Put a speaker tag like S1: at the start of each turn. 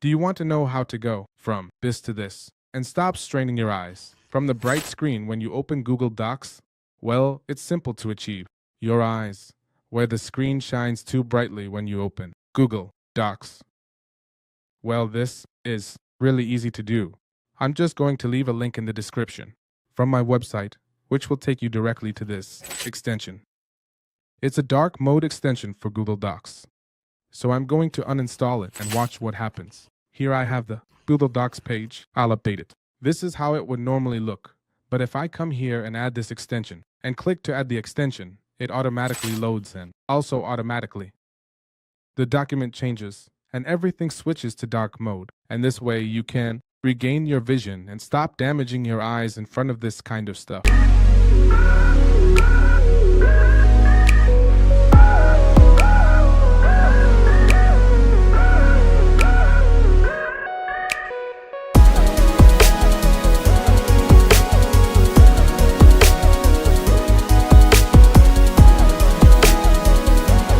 S1: Do you want to know how to go from this to this and stop straining your eyes from the bright screen when you open Google Docs? Well, it's simple to achieve. Your eyes, where the screen shines too brightly when you open Google Docs. Well, this is really easy to do. I'm just going to leave a link in the description from my website, which will take you directly to this extension. It's a dark mode extension for Google Docs. So I'm going to uninstall it and watch what happens. Here I have the Google Docs page. I'll update it. This is how it would normally look. But if I come here and add this extension and click to add the extension, it automatically loads in. Also automatically, the document changes and everything switches to dark mode. And this way you can regain your vision and stop damaging your eyes in front of this kind of stuff.